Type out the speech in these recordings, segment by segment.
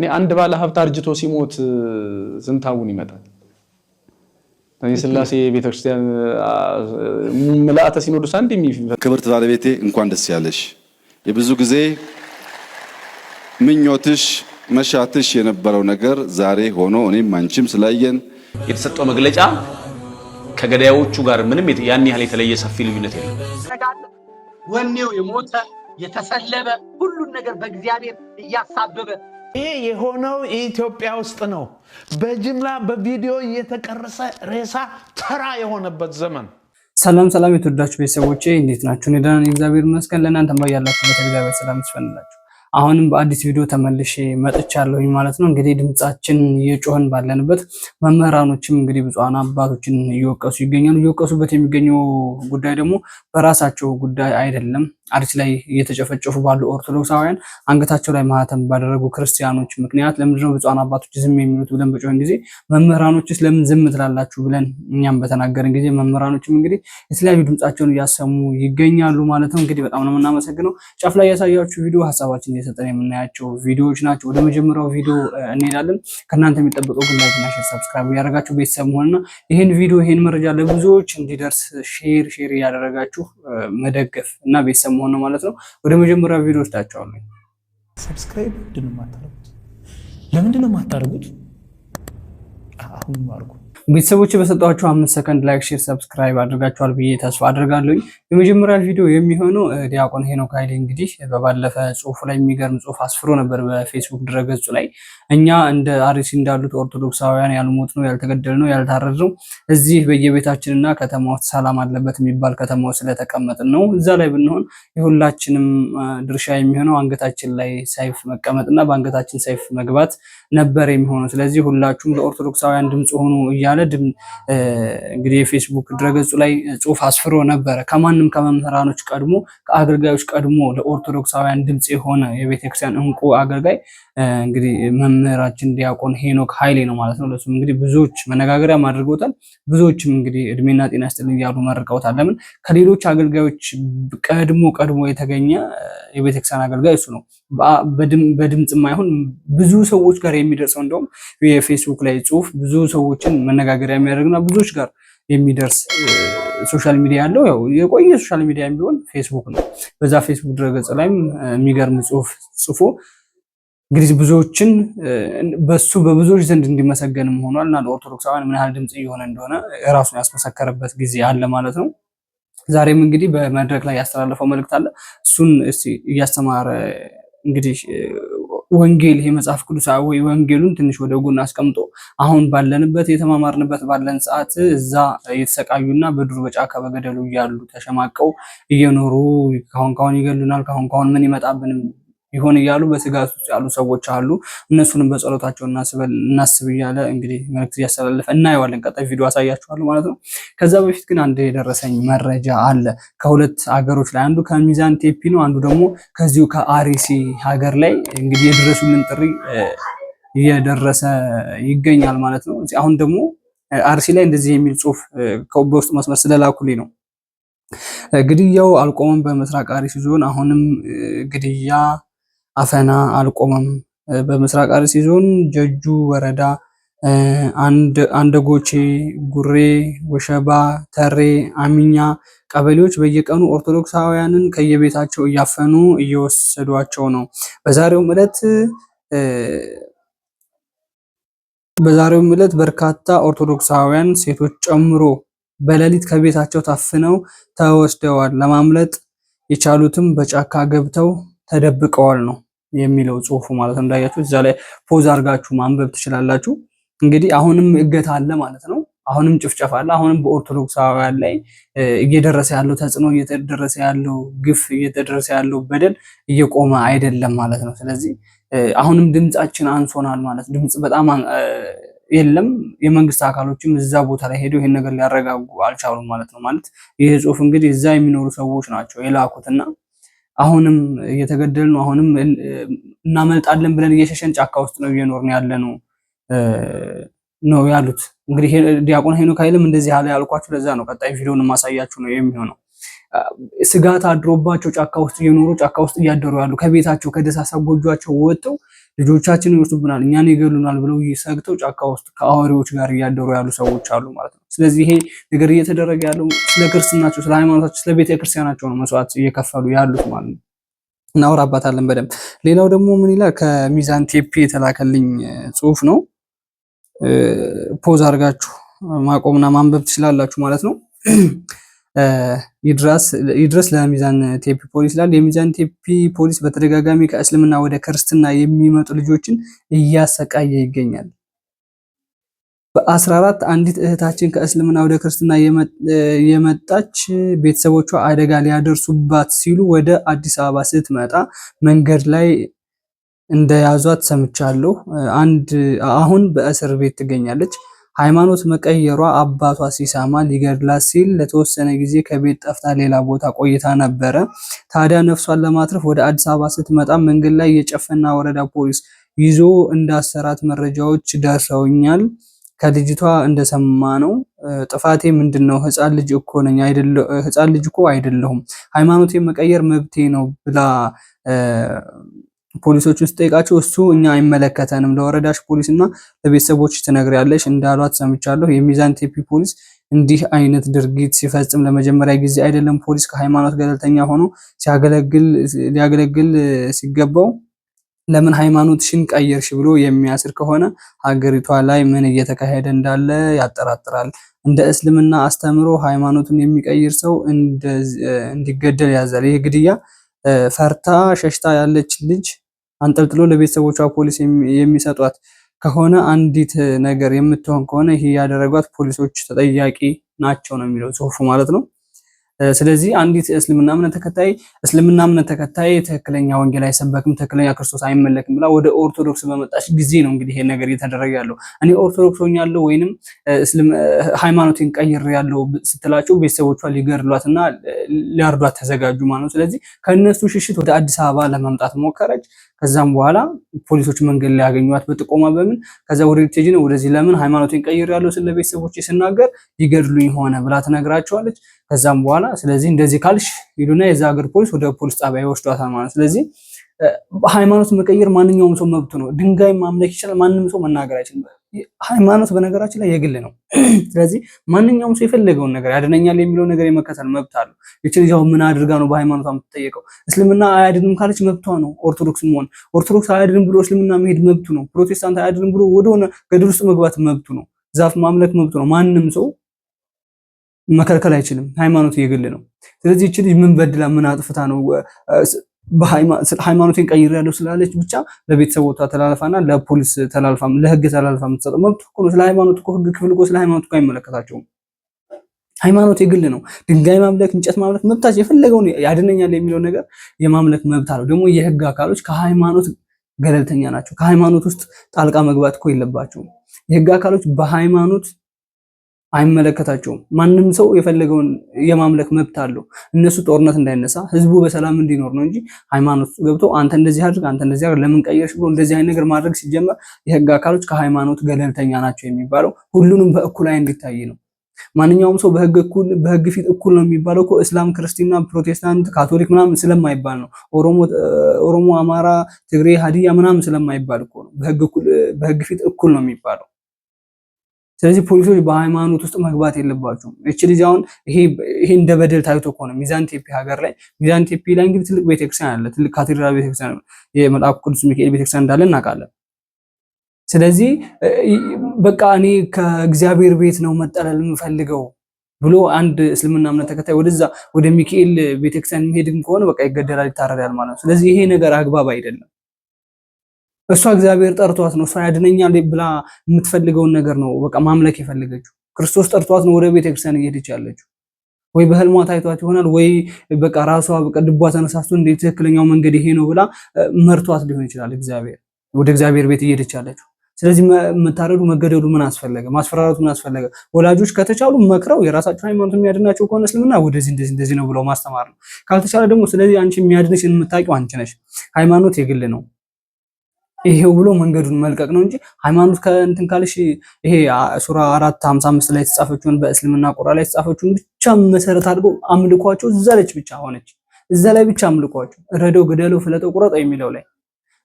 እኔ አንድ ባለ ሀብት አርጅቶ ሲሞት ስንታውን ይመጣል። ስላሴ ቤተክርስቲያን ምልአተ ሲኖዶስ አንድ ክብርት ባለቤቴ እንኳን ደስ ያለሽ። የብዙ ጊዜ ምኞትሽ መሻትሽ የነበረው ነገር ዛሬ ሆኖ እኔም አንቺም ስላየን የተሰጠው መግለጫ ከገዳዮቹ ጋር ምንም ያን ያህል የተለየ ሰፊ ልዩነት የለም። ወኔው የሞተ የተሰለበ ሁሉን ነገር በእግዚአብሔር እያሳበበ ይሄ የሆነው ኢትዮጵያ ውስጥ ነው። በጅምላ በቪዲዮ እየተቀረጸ ሬሳ ተራ የሆነበት ዘመን። ሰላም የተወዳችሁ ቤተሰቦቼ እንዴት ናችሁ? እኔ ደህና ነኝ፣ እግዚአብሔር ይመስገን። ለእናንተም ባያላችሁበት እግዚአብሔር ሰላም ይስፈንላችሁ። አሁንም በአዲስ ቪዲዮ ተመልሼ መጥቻለሁ ማለት ነው። እንግዲህ ድምጻችን እየጮህን ባለንበት መምህራኖችም እንግዲህ ብፁዓን አባቶችን እየወቀሱ ይገኛሉ። እየወቀሱበት የሚገኘው ጉዳይ ደግሞ በራሳቸው ጉዳይ አይደለም። አርሲ ላይ እየተጨፈጨፉ ባሉ ኦርቶዶክሳውያን አንገታቸው ላይ ማህተም ባደረጉ ክርስቲያኖች ምክንያት ለምንድነው ብፁዓን አባቶች ዝም የሚሉት ብለን በጮህን ጊዜ መምህራኖችስ ለምን ዝም ትላላችሁ ብለን እኛም በተናገርን ጊዜ መምህራኖችም እንግዲህ የተለያዩ ድምጻቸውን እያሰሙ ይገኛሉ ማለት ነው። እንግዲህ በጣም ነው የምናመሰግነው። ጫፍ ላይ ያሳያችሁ ቪዲዮ ሀሳባችን እየሰጠን የምናያቸው ቪዲዮዎች ናቸው። ወደ መጀመሪያው ቪዲዮ እንሄዳለን። ከእናንተ የሚጠበቀው ግን ላይክ እና ሼር ሰብስክራይብ ያደረጋችሁ ቤተሰብ መሆንና ይህን ቪዲዮ ይህን መረጃ ለብዙዎች እንዲደርስ ሼር ያደረጋችሁ መደገፍ እና ቤተሰብ መሆን ነው ማለት ነው። ወደ መጀመሪያው ቪዲዮ ወስዳችኋለሁ። ሰብስክራይብ ለምንድን ነው የማታደርጉት? አሁን ማርኩ ቤተሰቦች በሰጣችሁ 5 ሰከንድ ላይክ ሼር ሰብስክራይብ አድርጋችኋል ብዬ ተስፋ አድርጋለሁ። የመጀመሪያ ቪዲዮ የሚሆነው ዲያቆን ሄኖክ ኃይሌ እንግዲህ በባለፈ ጽሁፉ ላይ የሚገርም ጽሁፍ አስፍሮ ነበር በፌስቡክ ድረገጹ ላይ። እኛ እንደ አርሲ እንዳሉት ኦርቶዶክሳውያን ያልሞት ነው ያልተገደል ነው ያልታረድ ነው እዚህ በየቤታችንና ከተማ ውስጥ ሰላም አለበት የሚባል ከተማ ውስጥ ስለተቀመጥን ነው። እዛ ላይ ብንሆን የሁላችንም ድርሻ የሚሆነው አንገታችን ላይ ሰይፍ መቀመጥና በአንገታችን ሰይፍ መግባት ነበር የሚሆነው። ስለዚህ ሁላችሁም ለኦርቶዶክሳውያን ድምጽ ሆኑ እያለ እንግዲህ የፌስቡክ ድረገጹ ላይ ጽሁፍ አስፍሮ ነበረ። ከማንም ከመምህራኖች ቀድሞ ከአገልጋዮች ቀድሞ ለኦርቶዶክሳውያን ድምጽ የሆነ የቤተክርስቲያን እንቁ አገልጋይ እንግዲህ መምህራችን ዲያቆን ሄኖክ ኃይሌ ነው ማለት ነው። ለሱም እንግዲህ ብዙዎች መነጋገሪያ አድርገውታል። ብዙዎችም እንግዲህ እድሜና ጤና ይስጥልኝ እያሉ መርቀውታል። ለምን ከሌሎች አገልጋዮች ቀድሞ የተገኘ የቤተክርስቲያን አገልጋይ እሱ ነው። በድምጽም አይሆን ብዙ ሰዎች ጋር የሚደርሰው እንደውም የፌስቡክ ላይ ጽሁፍ ብዙ ሰዎችን መነጋገሪያ የሚያደርግና ብዙዎች ጋር የሚደርስ ሶሻል ሚዲያ ያለው ያው የቆየ ሶሻል ሚዲያ ቢሆን ፌስቡክ ነው። በዛ ፌስቡክ ድረገጽ ላይም የሚገርም ጽሁፍ ጽፎ እንግዲህ ብዙዎችን በሱ በብዙዎች ዘንድ እንዲመሰገንም ሆኗልና ለኦርቶዶክሳውያን ምን ያህል ድምጽ እየሆነ እንደሆነ ራሱን ያስመሰከረበት ጊዜ አለ ማለት ነው። ዛሬም እንግዲህ በመድረክ ላይ ያስተላለፈው መልእክት አለ። እሱን እስቲ እያስተማረ እንግዲህ ወንጌል ይሄ መጽሐፍ ቅዱሳዊ ወንጌሉን ትንሽ ወደ ጎን አስቀምጦ አሁን ባለንበት የተማማርንበት ባለን ሰዓት እዛ እየተሰቃዩና በዱር በጫካ በገደሉ እያሉ ተሸማቀው እየኖሩ ካሁን ይገሉናል፣ ካሁን ምን ይመጣብን ይሆን እያሉ በስጋት ውስጥ ያሉ ሰዎች አሉ። እነሱንም በጸሎታቸው እናስብ እያለ እንግዲህ መልእክት እያስተላለፈ እናየዋለን። ቀጣይ ቪዲዮ አሳያችኋለሁ ማለት ነው። ከዛ በፊት ግን አንድ የደረሰኝ መረጃ አለ ከሁለት ሀገሮች ላይ፣ አንዱ ከሚዛን ቴፒ ነው፣ አንዱ ደግሞ ከዚሁ ከአርሲ ሀገር ላይ እንግዲህ የደረሱልን ጥሪ እየደረሰ ይገኛል ማለት ነው። አሁን ደግሞ አርሲ ላይ እንደዚህ የሚል ጽሁፍ በውስጥ መስመር ስለላኩልኝ ነው። ግድያው አልቆመም በምስራቅ አርሲ ዞን፣ አሁንም ግድያ አፈና አልቆመም። በምስራቅ አርሲ ዞን ጀጁ ወረዳ አንደጎቼ፣ ጉሬ፣ ወሸባ፣ ተሬ፣ አሚኛ ቀበሌዎች በየቀኑ ኦርቶዶክሳውያንን ከየቤታቸው እያፈኑ እየወሰዷቸው ነው። በዛሬው ዕለት በርካታ ኦርቶዶክሳውያን ሴቶች ጨምሮ በሌሊት ከቤታቸው ታፍነው ተወስደዋል። ለማምለጥ የቻሉትም በጫካ ገብተው ተደብቀዋል ነው የሚለው ጽሁፉ ማለት ነው። እንዳያችሁ እዛ ላይ ፖዝ አድርጋችሁ ማንበብ ትችላላችሁ። እንግዲህ አሁንም እገታ አለ ማለት ነው። አሁንም ጭፍጨፋ አለ። አሁንም በኦርቶዶክሳውያን ላይ እየደረሰ ያለው ተጽዕኖ፣ እየተደረሰ ያለው ግፍ፣ እየተደረሰ ያለው በደል እየቆመ አይደለም ማለት ነው። ስለዚህ አሁንም ድምጻችን አንሶናል ማለት ድምጽ በጣም የለም። የመንግስት አካሎችም እዛ ቦታ ላይ ሄደው ይሄን ነገር ሊያረጋጉ አልቻሉም ማለት ነው። ማለት ይሄ ጽሁፍ እንግዲህ እዛ የሚኖሩ ሰዎች ናቸው የላኩትና አሁንም እየተገደልን ነው፣ አሁንም እናመልጣለን ብለን እየሸሸን ጫካ ውስጥ ነው እየኖርን ያለነው ነው ያሉት። እንግዲህ ዲያቆን ሄኖክ ኃይሌም እንደዚህ ያለ ያልኳችሁ ለዛ ነው። ቀጣይ ቪዲዮውን ማሳያችሁ ነው የሚሆነው። ስጋት አድሮባቸው ጫካ ውስጥ እየኖሩ ጫካ ውስጥ እያደሩ ያሉ ከቤታቸው ከደሳሳ ጎጇቸው ወጥተው ልጆቻችንን ይወስዱብናል እኛን ይገሉናል ብለው ይሰግተው ጫካ ውስጥ ከአውሬዎች ጋር እያደሩ ያሉ ሰዎች አሉ ማለት ነው። ስለዚህ ይሄ ነገር እየተደረገ ያለው ስለ ክርስትናቸው ስለ ሃይማኖታቸው ስለ ቤተ ክርስቲያናቸው ነው መስዋዕት እየከፈሉ ያሉት ማለት ነው። እናወራባታለን በደንብ። ሌላው ደግሞ ምን ይላል ከሚዛን ቴፒ የተላከልኝ ጽሁፍ ነው። ፖዝ አድርጋችሁ ማቆምና ማንበብ ትችላላችሁ ማለት ነው። ይድረስ ለሚዛን ቴፒ ፖሊስ ይላል። የሚዛን ቴፒ ፖሊስ በተደጋጋሚ ከእስልምና ወደ ክርስትና የሚመጡ ልጆችን እያሰቃየ ይገኛል። በ14 አንዲት እህታችን ከእስልምና ወደ ክርስትና የመጣች ቤተሰቦቿ አደጋ ሊያደርሱባት ሲሉ ወደ አዲስ አበባ ስትመጣ መንገድ ላይ እንደያዟት ሰምቻለሁ። አሁን በእስር ቤት ትገኛለች። ሃይማኖት መቀየሯ አባቷ ሲሰማ ሊገድላት ሲል ለተወሰነ ጊዜ ከቤት ጠፍታ ሌላ ቦታ ቆይታ ነበረ። ታዲያ ነፍሷን ለማትረፍ ወደ አዲስ አበባ ስትመጣ መንገድ ላይ የጨፈና ወረዳ ፖሊስ ይዞ እንዳሰራት መረጃዎች ደርሰውኛል። ከልጅቷ እንደሰማ ነው። ጥፋቴ ምንድነው? ህፃን ልጅ እኮ አይደለሁም። ሃይማኖቴን መቀየር መብቴ ነው ብላ ፖሊሶችን ስጠይቃቸው እሱ እኛ አይመለከተንም ለወረዳሽ ፖሊስና ለቤተሰቦች ትነግሪያለሽ እንዳሏት ሰምቻለሁ። የሚዛን ቴፒ ፖሊስ እንዲህ አይነት ድርጊት ሲፈጽም ለመጀመሪያ ጊዜ አይደለም። ፖሊስ ከሃይማኖት ገለልተኛ ሆኖ ሊያገለግል ሲገባው ለምን ሃይማኖትሽን ቀየርሽ ብሎ የሚያስር ከሆነ ሀገሪቷ ላይ ምን እየተካሄደ እንዳለ ያጠራጥራል። እንደ እስልምና አስተምሮ ሃይማኖቱን የሚቀይር ሰው እንዲገደል ያዛል። ይህ ግድያ ፈርታ ሸሽታ ያለች ልጅ አንጠልጥሎ ለቤተሰቦቿ ፖሊስ የሚሰጧት ከሆነ አንዲት ነገር የምትሆን ከሆነ ይሄ ያደረጓት ፖሊሶች ተጠያቂ ናቸው ነው የሚለው ጽሁፉ ማለት ነው። ስለዚህ አንዲት እስልምና እምነት ተከታይ ትክክለኛ ወንጌል አይሰበክም፣ ትክክለኛ ክርስቶስ አይመለክም ብላ ወደ ኦርቶዶክስ በመጣች ጊዜ ነው እንግዲህ ይሄ ነገር እየተደረገ ያለው። እኔ ኦርቶዶክስ ሆኛለሁ ወይንም ሃይማኖቴን ቀይሬያለሁ ስትላቸው ቤተሰቦቿ ሊገድሏትና ሊያርዷት ተዘጋጁ ማለት ነው። ስለዚህ ከነሱ ሽሽት ወደ አዲስ አበባ ለመምጣት ሞከረች። ከዛም በኋላ ፖሊሶች መንገድ ላይ ያገኟት በጥቆማ በምን ከዛ ወደ ልትሄጂ ነው ወደዚህ ለምን ሃይማኖቴን ቀይሬያለሁ ስለ ቤተሰቦቼ ስናገር ሊገድሉኝ ሆነ ብላ ትነግራቸዋለች። ከዛም በኋላ ስለዚህ እንደዚህ ካልሽ ሄዱና የዛ ሀገር ፖሊስ ወደ ፖሊስ ጣቢያ ይወስዷታል ማለት። ስለዚህ ሃይማኖት መቀየር ማንኛውም ሰው መብቱ ነው። ድንጋይ ማምለክ ይችላል፣ ማንንም ሰው መናገር አይችልም። ሃይማኖት በነገራችን ላይ የግል ነው። ስለዚህ ማንኛውም ሰው የፈለገውን ነገር ያድነኛል የሚለው ነገር የመከተል መብት አለው። እቺ ልጅ ምን አድርጋ ነው በሃይማኖቷ የምትጠየቀው? እስልምና አያድንም ካለች መብቷ ነው። ኦርቶዶክስ መሆን ኦርቶዶክስ አያድንም ብሎ እስልምና መሄድ መብቱ ነው። ፕሮቴስታንት አያድንም ብሎ ወደሆነ ገደል ውስጥ መግባት መብቱ ነው። ዛፍ ማምለክ መብቱ ነው። ማንም ሰው መከልከል አይችልም። ሃይማኖት የግል ነው። ስለዚህ እቺ ልጅ ምን በድላ ምን አጥፍታ ነው ሃይማኖቴን ቀይሬያለሁ ስላለች ብቻ ለቤተሰቦቿ ተላልፋና ለፖሊስ ተላልፋ ለህግ ተላልፋ የምትሰጠው? መብት እኮ ነው። ስለ ሃይማኖት እኮ ህግ ክፍል እኮ ስለ ሃይማኖት እኮ አይመለከታቸውም። ሃይማኖት የግል ነው። ድንጋይ ማምለክ፣ እንጨት ማምለክ መብታቸው፣ የፈለገውን ያድነኛል የሚለው ነገር የማምለክ መብት አለው። ደግሞ የህግ አካሎች ከሃይማኖት ገለልተኛ ናቸው። ከሃይማኖት ውስጥ ጣልቃ መግባት እኮ የለባቸውም። የህግ አካሎች በሃይማኖት አይመለከታቸውም። ማንም ሰው የፈለገውን የማምለክ መብት አለው። እነሱ ጦርነት እንዳይነሳ ህዝቡ በሰላም እንዲኖር ነው እንጂ ሃይማኖት ገብቶ አንተ እንደዚህ አድርግ አንተ እንደዚህ አድርግ ለምን ቀየርሽ ብሎ እንደዚህ አይነት ነገር ማድረግ ሲጀመር የህግ አካሎች ከሃይማኖት ገለልተኛ ናቸው የሚባለው ሁሉንም በእኩል አይን እንዲታይ ነው። ማንኛውም ሰው በህግ ፊት እኩል ነው የሚባለው እኮ እስላም፣ ክርስቲና፣ ፕሮቴስታንት፣ ካቶሊክ ምናምን ስለማይባል ነው። ኦሮሞ፣ አማራ፣ ትግሬ፣ ሀዲያ ምናምን ስለማይባል እኮ ነው በህግ ፊት እኩል ነው የሚባለው። ስለዚህ ፖሊሶች በሃይማኖት ውስጥ መግባት የለባቸውም። እቺ ልጅ አሁን ይሄ እንደ በደል ታይቶ ከሆነ ሚዛን ቴፒ ሀገር ላይ ሚዛን ቴፒ ላይ እንግዲህ ትልቅ ቤተክርስቲያን አለ፣ ትልቅ ካቴድራል ቤተክርስቲያን የመልአኩ ቅዱስ ሚካኤል ቤተክርስቲያን እንዳለ እናውቃለን። ስለዚህ በቃ እኔ ከእግዚአብሔር ቤት ነው መጠለል የምፈልገው ብሎ አንድ እስልምና እምነት ተከታይ ወደ ሚካኤል ቤተክርስቲያን የሚሄድም ከሆነ በቃ ይገደላል፣ ይታረዳል ማለት ነው። ስለዚህ ይሄ ነገር አግባብ አይደለም። እሷ እግዚአብሔር ጠርቷት ነው እሷ ያድነኛል ብላ የምትፈልገውን ነገር ነው በቃ ማምለክ የፈለገችው። ክርስቶስ ጠርቷት ነው ወደ ቤተክርስቲያን እየሄደች ያለችው። ወይ በህልሟ ታይቷት ይሆናል፣ ወይ በቃ ራሷ በቃ ልቧ ተነሳስቶ እንደ ትክክለኛው መንገድ ይሄ ነው ብላ መርቷት ሊሆን ይችላል እግዚአብሔር ወደ እግዚአብሔር ቤት እየሄደች ያለችው። ስለዚህ መታረዱ መገደሉ ምን አስፈለገ? ማስፈራራቱ ምን አስፈለገ? ወላጆች ከተቻሉ መክረው የራሳቸው ሃይማኖት የሚያድናቸው ከሆነ እስልምና ወደዚህ እንደዚህ ነው ብለው ማስተማር ነው። ካልተቻለ ደግሞ ስለዚህ አንቺ የሚያድንሽ የምታውቂው አንቺ ነሽ። ሃይማኖት የግል ነው። ይሄው ብሎ መንገዱን መልቀቅ ነው እንጂ ሃይማኖት ከእንትን ካልሽ ይሄ ሱራ 4:55 ላይ የተጻፈችውን በእስልምና ቁርአን ላይ የተጻፈችውን ብቻ መሰረት አድርገው አምልኳቸው እዛ ላይ ብቻ ሆነች። እዛ ላይ ብቻ አምልኳቸው ረደው ገደለው ፍለጠው ቁረጠው የሚለው ላይ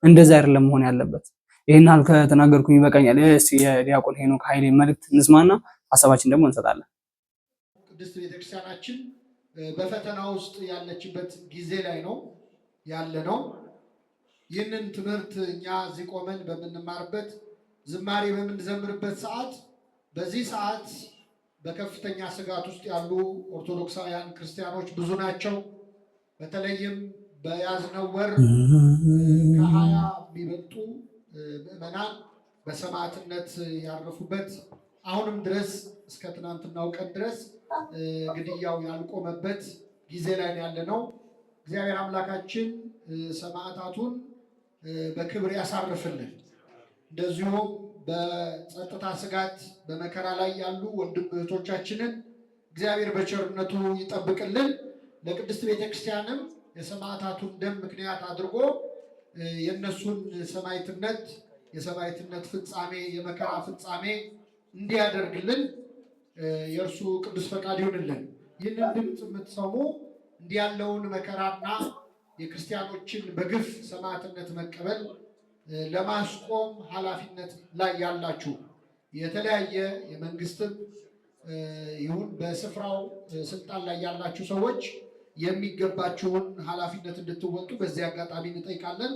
እንደዛ አይደለም መሆን ያለበት። ይሄን አልከ ተናገርኩኝ ይበቃኛል። እስቲ የዲያቆን ሄኖክ ኃይሌ መልእክት እንስማና ሐሳባችን ደግሞ እንሰጣለን። ቅድስት ቤተክርስቲያናችን በፈተና ውስጥ ያለችበት ጊዜ ላይ ነው ያለ ነው። ይህንን ትምህርት እኛ እዚህ ቆመን በምንማርበት ዝማሬ በምንዘምርበት ሰዓት በዚህ ሰዓት በከፍተኛ ስጋት ውስጥ ያሉ ኦርቶዶክሳውያን ክርስቲያኖች ብዙ ናቸው። በተለይም በያዝነው ወር ከ20 የሚበልጡ ምዕመናን በሰማዕትነት ያረፉበት አሁንም ድረስ እስከ ትናንትናው ቀን ድረስ ግድያው ያልቆመበት ጊዜ ላይ ያለ ነው። እግዚአብሔር አምላካችን ሰማዕታቱን በክብር ያሳርፍልን። እንደዚሁም በጸጥታ ስጋት በመከራ ላይ ያሉ ወንድም እህቶቻችንን እግዚአብሔር በቸርነቱ ይጠብቅልን። ለቅድስት ቤተክርስቲያንም የሰማዕታቱን ደም ምክንያት አድርጎ የነሱን የሰማዕትነት ፍጻሜ የመከራ ፍጻሜ እንዲያደርግልን የእርሱ ቅዱስ ፈቃድ ይሁንልን። ይህንን ድምፅ የምትሰሙ እንዲህ ያለውን መከራና የክርስቲያኖችን በግፍ ሰማዕትነት መቀበል ለማስቆም ኃላፊነት ላይ ያላችሁ የተለያየ የመንግስትም ይሁን በስፍራው ስልጣን ላይ ያላችሁ ሰዎች የሚገባችሁን ኃላፊነት እንድትወጡ በዚህ አጋጣሚ እንጠይቃለን።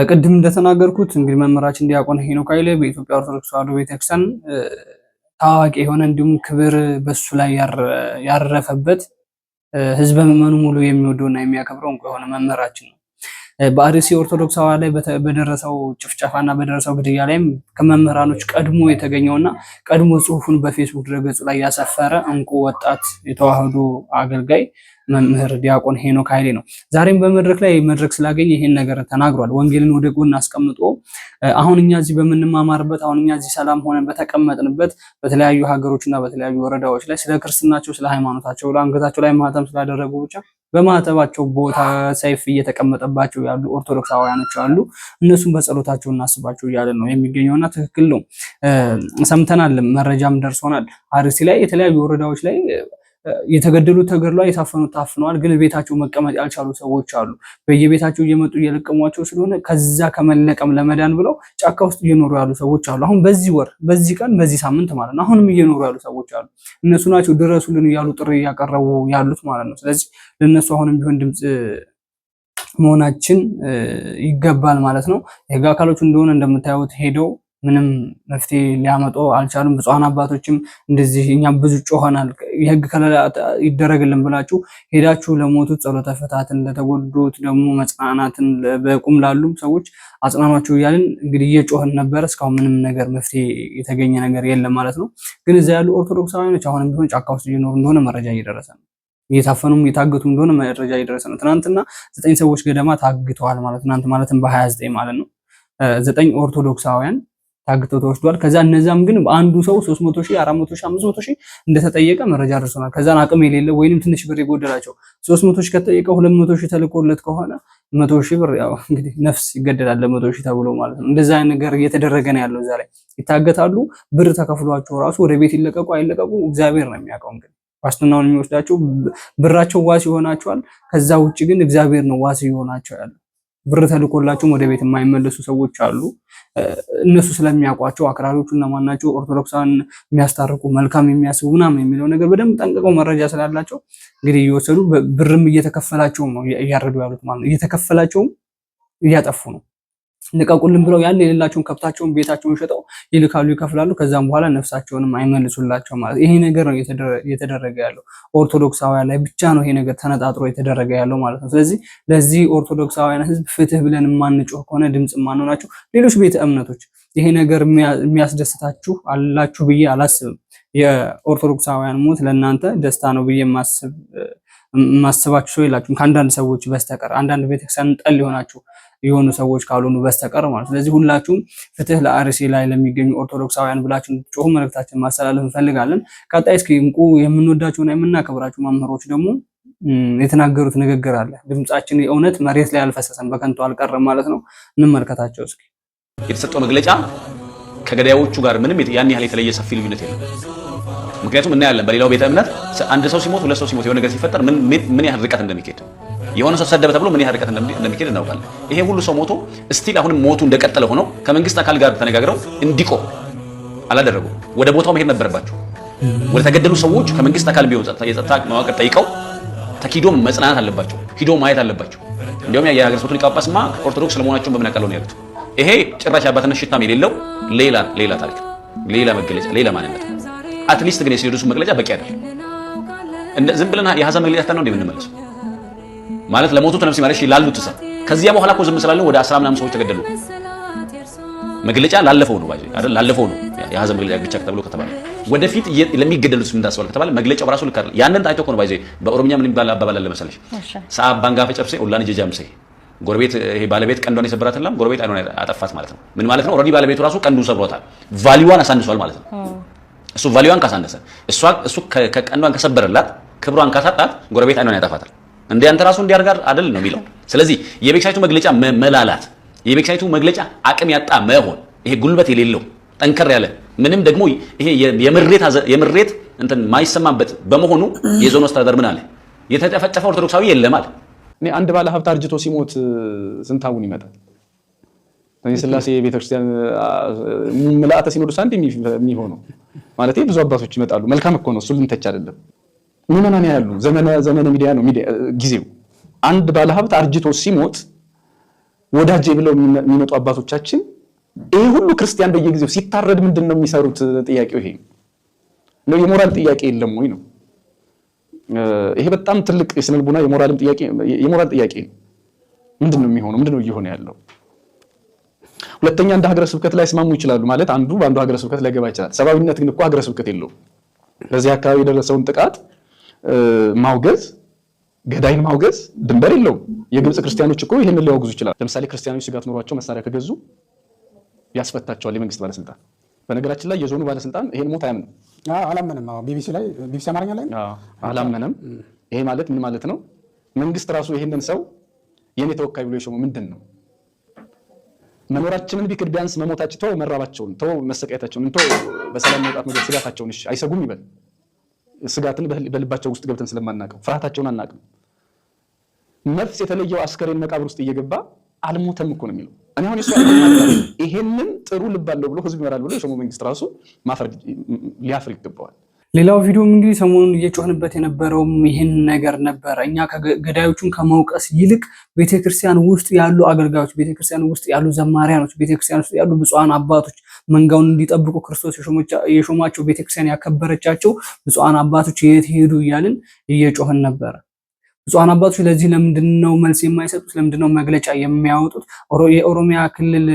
ቅድም እንደተናገርኩት እንግዲህ መምህራችን ዲያቆን ሄኖክ ኃይሌ በኢትዮጵያ ኦርቶዶክስ ተዋሕዶ ቤተክርስቲያን ታዋቂ የሆነ እንዲሁም ክብር በሱ ላይ ያረፈበት ህዝበ ምዕመኑ ሙሉ የሚወደውና የሚያከብረው እንቁ የሆነ መምህራችን ነው። በአርሲ ኦርቶዶክሳውያን ላይ በደረሰው ጭፍጨፋና በደረሰው ግድያ ላይም ከመምህራኖች ቀድሞ የተገኘውና ቀድሞ ጽሁፉን በፌስቡክ ድረገጹ ላይ ያሰፈረ እንቁ ወጣት የተዋህዶ አገልጋይ መምህር ዲያቆን ሄኖክ ኃይሌ ነው። ዛሬም በመድረክ ላይ መድረክ ስላገኘ ይሄን ነገር ተናግሯል። ወንጌልን ወደ ጎን አስቀምጦ አሁን እኛ እዚህ በምንማማርበት አሁን እኛ እዚህ ሰላም ሆነን በተቀመጥንበት በተለያዩ ሀገሮችና በተለያዩ ወረዳዎች ላይ ስለ ክርስትናቸው ስለ ሃይማኖታቸው አንገታቸው ላይ ማህተም ስላደረጉ ብቻ በማህተባቸው ቦታ ሰይፍ እየተቀመጠባቸው ያሉ ኦርቶዶክሳውያኖች አሉ። እነሱም በጸሎታቸው እናስባቸው እያለ ነው የሚገኘውና ትክክል ነው። ሰምተናል፣ መረጃም ደርሶናል። አርሲ ላይ የተለያዩ ወረዳዎች ላይ የተገደሉት ተገድሏል፣ የታፈኑት ታፍነዋል። ግን ቤታቸው መቀመጥ ያልቻሉ ሰዎች አሉ። በየቤታቸው እየመጡ እየለቀሟቸው ስለሆነ ከዛ ከመለቀም ለመዳን ብለው ጫካ ውስጥ እየኖሩ ያሉ ሰዎች አሉ። አሁን በዚህ ወር፣ በዚህ ቀን፣ በዚህ ሳምንት ማለት ነው አሁንም እየኖሩ ያሉ ሰዎች አሉ። እነሱ ናቸው ድረሱልን እያሉ ጥሪ እያቀረቡ ያሉት ማለት ነው። ስለዚህ ለነሱ አሁንም ቢሆን ድምጽ መሆናችን ይገባል ማለት ነው። የህግ አካሎቹ እንደሆነ እንደምታዩት ሄደው ምንም መፍትሄ ሊያመጡ አልቻሉም። ብፁዓን አባቶችም እንደዚህ እኛ ብዙ ጮኸናል፣ የህግ ከለላ ይደረግልን ብላችሁ ሄዳችሁ ለሞቱት ጸሎተ ፍትሐትን፣ ለተጎዱት ደግሞ መጽናናትን፣ በቁም ላሉ ሰዎች አጽናኗቸው እያልን እንግዲህ እየጮህን ነበረ። እስካሁን ምንም ነገር መፍትሄ የተገኘ ነገር የለም ማለት ነው። ግን እዛ ያሉ ኦርቶዶክሳውያኖች አሁንም ቢሆን ጫካ ውስጥ እየኖሩ እንደሆነ መረጃ እየደረሰ ነው። እየታፈኑም እየታገቱም እንደሆነ መረጃ እየደረሰ ነው። ትናንትና 9 ሰዎች ገደማ ታግተዋል ማለት ትናንት ማለትም በ29 ማለት ነው 9 ኦርቶዶክሳውያን ታግተው ተወስዷል። ከዛ እነዛም ግን አንዱ ሰው 300,000 400,000 500,000 እንደተጠየቀ መረጃ ደርሶናል። ከዛን አቅም የሌለ ወይንም ትንሽ ብር የጎደላቸው 300,000 ከተጠየቀ 200,000 ተልኮለት ከሆነ 100,000 ብር ያው እንግዲህ ነፍስ ይገደላል ለ100,000 ተብሎ ማለት ነው። እንደዛ አይነት ነገር እየተደረገ ነው ያለው። ዛሬ ይታገታሉ፣ ብር ተከፍሏቸው ራሱ ወደ ቤት ይለቀቁ አይለቀቁ እግዚአብሔር ነው የሚያውቀው። እንግዲህ ዋስትናውን የሚወስዳቸው ብራቸው ዋስ ይሆናቸዋል። ከዛ ውጪ ግን እግዚአብሔር ነው ዋስ ይሆናቸው ያለው። ብር ተልኮላቸው ወደ ቤት የማይመለሱ ሰዎች አሉ። እነሱ ስለሚያውቋቸው አክራሪዎቹ እነማን ናቸው፣ ኦርቶዶክሳን የሚያስታርቁ መልካም የሚያስቡ ምናምን የሚለው ነገር በደንብ ጠንቅቀው መረጃ ስላላቸው እንግዲህ እየወሰዱ ብርም እየተከፈላቸው ነው እያረዱ ያሉት ማለት ነው። እየተከፈላቸውም እያጠፉ ነው። ልቀቁልን ብለው ያን የሌላቸውን ከብታቸውን ቤታቸውን ሸጠው ይልካሉ፣ ይከፍላሉ። ከዛም በኋላ ነፍሳቸውንም አይመልሱላቸው ማለት ይሄ ነገር ነው እየተደረገ ያለው። ኦርቶዶክሳውያን ላይ ብቻ ነው ይሄ ነገር ተነጣጥሮ የተደረገ ያለው ማለት ነው። ስለዚህ ለዚህ ኦርቶዶክሳውያን ሕዝብ ፍትህ ብለን የማንጮህ ከሆነ ድምጽ የማንሆናችሁ ሌሎች ቤተ እምነቶች ይሄ ነገር የሚያስደስታችሁ አላችሁ ብዬ አላስብም። የኦርቶዶክሳውያን ሞት ለእናንተ ደስታ ነው ብዬ ማስባችሁ ሰው የላችሁም ከአንዳንድ ሰዎች በስተቀር አንዳንድ ቤተክርስቲያን ጠል ሊሆናችሁ የሆኑ ሰዎች ካልሆኑ በስተቀር ማለት። ስለዚህ ሁላችሁም ፍትህ ለአርሲ ላይ ለሚገኙ ኦርቶዶክሳውያን ብላችሁ እንድትጮሁ መልእክታችን ማስተላለፍ እንፈልጋለን። ቀጣይ እስኪ እንቁ የምንወዳቸውና የምናከብራቸው መምህሮች ደግሞ የተናገሩት ንግግር አለ። ድምጻችን የእውነት መሬት ላይ አልፈሰሰም፣ በከንቱ አልቀረም ማለት ነው። እንመልከታቸው እስኪ። የተሰጠው መግለጫ ከገዳዮቹ ጋር ምንም ያን ያህል የተለየ ሰፊ ልዩነት የለም። ምክንያቱም እናያለን በሌላው ቤተ እምነት አንድ ሰው ሲሞት ሁለት ሰው ሲሞት የሆነ ነገር ሲፈጠር ምን ያህል ርቀት እንደሚሄድ የሆነ ሰው ሰደበ ተብሎ ምን ያህል ርቀት እንደሚሄድ እናውቃለን። ይሄ ሁሉ ሰው ሞቶ ስቲል አሁንም ሞቱ እንደቀጠለ ሆኖ ከመንግስት አካል ጋር ተነጋግረው እንዲቆም አላደረጉ። ወደ ቦታው መሄድ ነበረባቸው። ወደ ተገደሉ ሰዎች ከመንግስት አካል ቢሆን የጸጥታ መዋቅር ጠይቀው ተኪዶ መጽናናት አለባቸው፣ ሂዶ ማየት አለባቸው። እንዲያውም የሀገረ ስብከቱ ሊቀ ጳጳስማ ኦርቶዶክስ ስለመሆናቸው በምን አውቃለሁ ነው ያሉት። ይሄ ጭራሽ አባትነት ሽታም የሌለው ሌላ ታሪክ፣ ሌላ መገለጫ፣ ሌላ ማንነት። አትሊስት ግን የሲኖዶሱ መግለጫ በቂ አይደለም። ዝም ብለን የሀዘን መግለጫ ነው እንደምንመለሰው ማለት ለሞቱት ነፍስ ይማረሽ ላሉት ሰው ከዚያ በኋላ እኮ ዝም ስላለን ወደ 10 ምናምን ሰዎች ተገደሉ። መግለጫ ላለፈው ነው አይደል? ላለፈው ነው የሀዘን መግለጫ ብቻ ተብሎ ከተባለ ወደፊት ለሚገደሉት ምን ታስባል ከተባለ መግለጫው በራሱ ልክ አይደል? ያንን ታይቶ እኮ ነው ባይዘይ በኦሮምኛ ምን ይባል አባባል አለ መሰለሽ? ሰዓብ ባንጋፈ ጨብሴ ኦላን ጀጃምሴ ጎረቤት ይሄ ባለቤት ቀንዷን የሰበራትላም ጎረቤት አይኗን አጠፋት ማለት ነው። ምን ማለት ነው? ኦልሬዲ ባለቤቱ ራሱ ቀንዱን ሰብሮታል፣ ቫልዩዋን አሳንሷል ማለት ነው። እሱ ቫልዩዋን ካሳነሰ እሱ ከቀንዷን ከሰበረላት ክብሯን ካሳጣት ጎረቤት አይኗን ያጠፋታል። እንደ አንተ ራሱ እንዲያርጋር አይደል ነው የሚለው። ስለዚህ የቤክሳይቱ መግለጫ መላላት፣ የቤክሳይቱ መግለጫ አቅም ያጣ መሆን፣ ይሄ ጉልበት የሌለው ጠንከር ያለ ምንም ደግሞ ይሄ የምሬት እንትን ማይሰማበት በመሆኑ የዞኑ አስተዳደር ምን አለ የተጨፈጨፈ ኦርቶዶክሳዊ የለም አለ። እኔ አንድ ባለ ሀብት አርጅቶ ሲሞት ስንት አቡን ይመጣል? የሥላሴ ቤተክርስቲያን ምልአተ ሲኖዶስ አንድ የሚሆነው ማለት ብዙ አባቶች ይመጣሉ። መልካም እኮ ነው፣ እሱ ልንተች አይደለም። ምንማን ያሉ ዘመነ ሚዲያ ነው ጊዜው። አንድ ባለ ሀብት አርጅቶ ሲሞት ወዳጄ ብለው የሚመጡ አባቶቻችን ይሄ ሁሉ ክርስቲያን በየጊዜው ሲታረድ ምንድነው የሚሰሩት? ጥያቄው ይሄ ነው። የሞራል ጥያቄ የለም ወይ ነው? ይሄ በጣም ትልቅ የስነ ልቦና የሞራል ጥያቄ ነው። ምንድነው የሚሆነው? ምንድነው እየሆነ ያለው? ሁለተኛ እንደ ሀገረ ስብከት ላይ ስማሙ ይችላሉ ማለት አንዱ በአንዱ ሀገረ ስብከት ላይ ገባ ይችላል። ሰብአዊነት ግን እኮ ሀገረ ስብከት የለውም። በዚህ አካባቢ የደረሰውን ጥቃት ማውገዝ፣ ገዳይን ማውገዝ ድንበር የለውም። የግብጽ ክርስቲያኖች እኮ ይሄንን ሊያወግዙ ይችላሉ። ለምሳሌ ክርስቲያኖች ስጋት ኖሯቸው መሳሪያ ከገዙ ያስፈታቸዋል የመንግስት ባለስልጣን። በነገራችን ላይ የዞኑ ባለስልጣን ይሄን ሞት አያምንም። አላመነም። ቢቢሲ አማርኛ ላይ አላመነም። ይሄ ማለት ምን ማለት ነው? መንግስት ራሱ ይሄንን ሰው የኔ ተወካይ ብሎ የሾመው ምንድን ነው? መኖራችንን ቢክድ ቢያንስ መሞታችን ተው፣ መራባቸውን ተው፣ መሰቃየታቸውን ተው፣ በሰላም መውጣት ነገር ስጋታቸውን እሺ አይሰጉም ይበል። ስጋትን በልባቸው ውስጥ ገብተን ስለማናቀው ፍርሃታቸውን አናቅም። ነፍስ የተለየው አስከሬን መቃብር ውስጥ እየገባ አልሞተም እኮ ነው የሚለው። እኔ አሁን ይሄንን ጥሩ ልብ አለው ብሎ ህዝብ ይመራል ብሎ የሾመው መንግስት ራሱ ማፈር ሊያፍር ይገባዋል። ሌላው ቪዲዮም እንግዲህ ሰሞኑን እየጮህንበት የነበረውም ይህን ነገር ነበረ። እኛ ገዳዮቹን ከመውቀስ ይልቅ ቤተክርስቲያን ውስጥ ያሉ አገልጋዮች፣ ቤተክርስቲያን ውስጥ ያሉ ዘማሪያኖች፣ ቤተክርስቲያን ውስጥ ያሉ ብፁዓን አባቶች መንጋውን እንዲጠብቁ ክርስቶስ የሾማቸው ቤተክርስቲያን ያከበረቻቸው ብፁዓን አባቶች የት ሄዱ እያልን እየጮህን ነበረ። ብፁዓን አባቶች ለዚህ ለምንድነው መልስ የማይሰጡት? ለምንድነው መግለጫ የሚያወጡት? የኦሮሚያ ክልል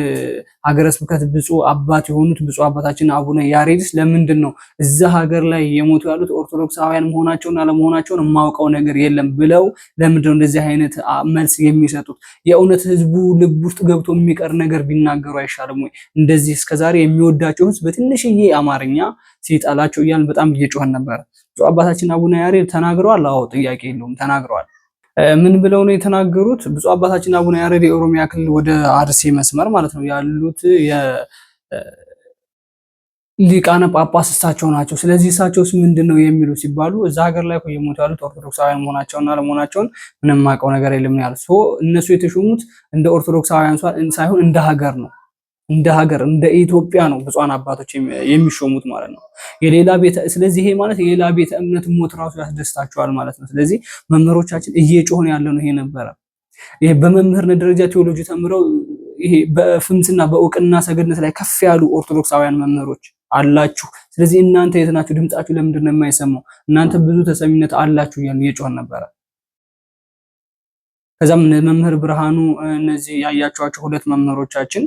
ሀገረ ስብከት ብፁዕ አባት የሆኑት ብፁዕ አባታችን አቡነ ያሬድስ ለምንድነው እዛ ሀገር ላይ የሞቱ ያሉት ኦርቶዶክሳውያን መሆናቸውና አለመሆናቸውን የማውቀው ነገር የለም ብለው ለምንድነው እንደዚህ አይነት መልስ የሚሰጡት? የእውነት ህዝቡ ልብ ውስጥ ገብቶ የሚቀር ነገር ቢናገሩ አይሻልም ወይ? እንደዚህ እስከዛሬ የሚወዳቸው ህዝብ በትንሽዬ አማርኛ ሲጣላቸው እያልን በጣም እየጮህን ነበር። ብፁዕ አባታችን አቡነ ያሬድ ተናግረዋል። አዎ ጥያቄ የለውም ተናግረዋል። ምን ብለው ነው የተናገሩት? ብፁዕ አባታችን አቡነ ያሬድ የኦሮሚያ ክልል ወደ አርሲ መስመር ማለት ነው ያሉት ሊቃነ ጳጳስ እሳቸው ናቸው። ስለዚህ እሳቸውስ ምንድነው የሚሉ ሲባሉ እዛ ሀገር ላይ የሞቱ ያሉት ኦርቶዶክሳውያን መሆናቸውና አለመሆናቸውን ምንም ማውቀው ነገር የለም ያሉት። እነሱ የተሾሙት እንደ ኦርቶዶክሳውያን ሳይሆን እንደ ሀገር ነው፣ እንደ ሀገር እንደ ኢትዮጵያ ነው ብፁዓን አባቶች የሚሾሙት ማለት ነው። ስለዚህ ይሄ ማለት የሌላ ቤተ እምነት ሞት ራሱ ያስደስታቸዋል ማለት ነው። ስለዚህ መምህሮቻችን እየጮህን ያለ ነው ይሄ ነበረ። ይሄ በመምህርነት ደረጃ ቴዎሎጂ ተምረው ይሄ በፍምስና በእውቅና ሰገድነት ላይ ከፍ ያሉ ኦርቶዶክሳውያን መምህሮች አላችሁ። ስለዚህ እናንተ የት ናችሁ? ድምጻችሁ ለምንድን ነው የማይሰማው? እናንተ ብዙ ተሰሚነት አላችሁ እያልን እየጮህን ነበረ። ከዛም መምህር ብርሃኑ እነዚህ ያያችኋቸው ሁለት መምህሮቻችን